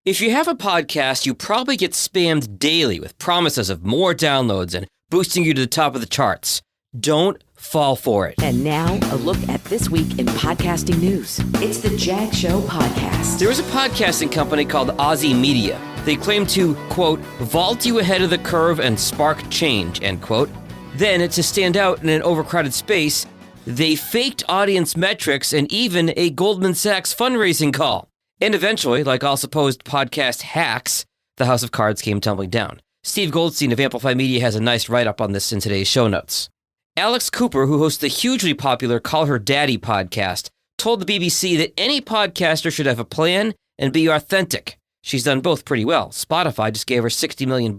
If you have a podcast, you probably get spammed daily with promises of more downloads and boosting you to the top of the charts. Don't fall for it. And now, a look at this week in podcasting news. It's the JAG Show podcast. There is a podcasting company called Audacy Media. They claim to, quote, vault you ahead of the curve and spark change, end quote. Then, to stand out in an overcrowded space, they faked audience metrics and even a Goldman Sachs fundraising call. And eventually, like all supposed podcast hacks, the house of cards came tumbling down. Steve Goldstein of Amplify Media has a nice write-up on this in today's show notes. Alex Cooper, who hosts the hugely popular Call Her Daddy podcast, told the BBC that any podcaster should have a plan and be authentic. She's done both pretty well. Spotify just gave her $60 million.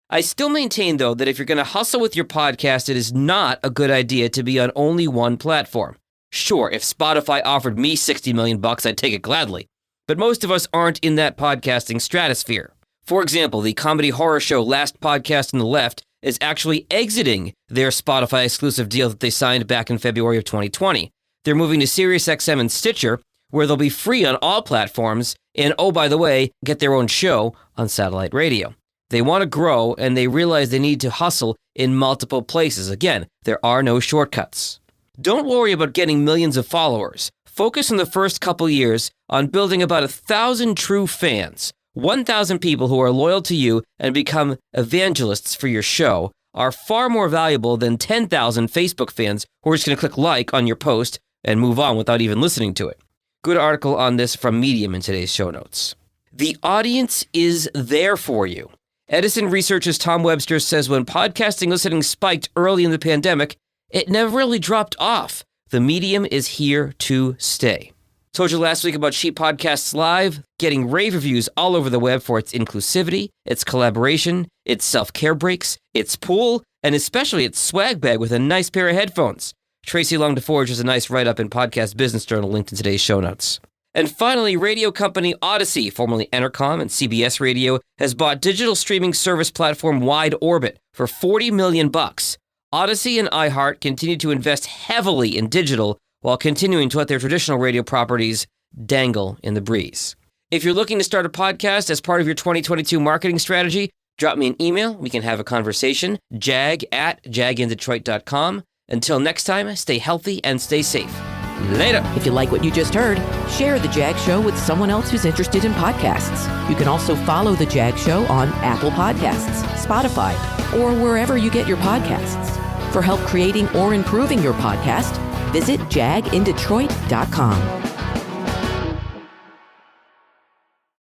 I still maintain, though, that if you're going to hustle with your podcast, it is not a good idea to be on only one platform. Sure, if Spotify offered me $60 million, I'd take it gladly. But most of us aren't in that podcasting stratosphere. For example, the comedy horror show Last Podcast on the Left is actually exiting their Spotify exclusive deal that they signed back in February of 2020. They're moving to SiriusXM and Stitcher, where they'll be free on all platforms, and oh, by the way, get their own show on satellite radio. They want to grow, and they realize they need to hustle in multiple places. Again, there are no shortcuts. Don't worry about getting millions of followers. Focus in the first couple years on building about 1,000 true fans. 1,000 people who are loyal to you and become evangelists for your show are far more valuable than 10,000 Facebook fans who are just going to click like on your post and move on without even listening to it. Good article on this from Medium in today's show notes. The audience is there for you. Edison Research's Tom Webster says when podcasting listening spiked early in the pandemic, it never really dropped off. The medium is here to stay. Told you last week about Sheep Podcasts Live, getting rave reviews all over the web for its inclusivity, its collaboration, its self-care breaks, its pool, and especially its swag bag with a nice pair of headphones. Tracy Long DeForge has a nice write-up in Podcast Business Journal linked in today's show notes. And finally, radio company Audacy, formerly Entercom and CBS Radio, has bought digital streaming service platform Wide Orbit for $40 million. Audacy and iHeart continue to invest heavily in digital while continuing to let their traditional radio properties dangle in the breeze. If you're looking to start a podcast as part of your 2022 marketing strategy, drop me an email. We can have a conversation. jag@jagindetroit.com. Until next time, stay healthy and stay safe. Later. If you like what you just heard, share The Jag Show with someone else who's interested in podcasts. You can also follow The Jag Show on Apple Podcasts, Spotify, or wherever you get your podcasts. For help creating or improving your podcast, visit jagindetroit.com.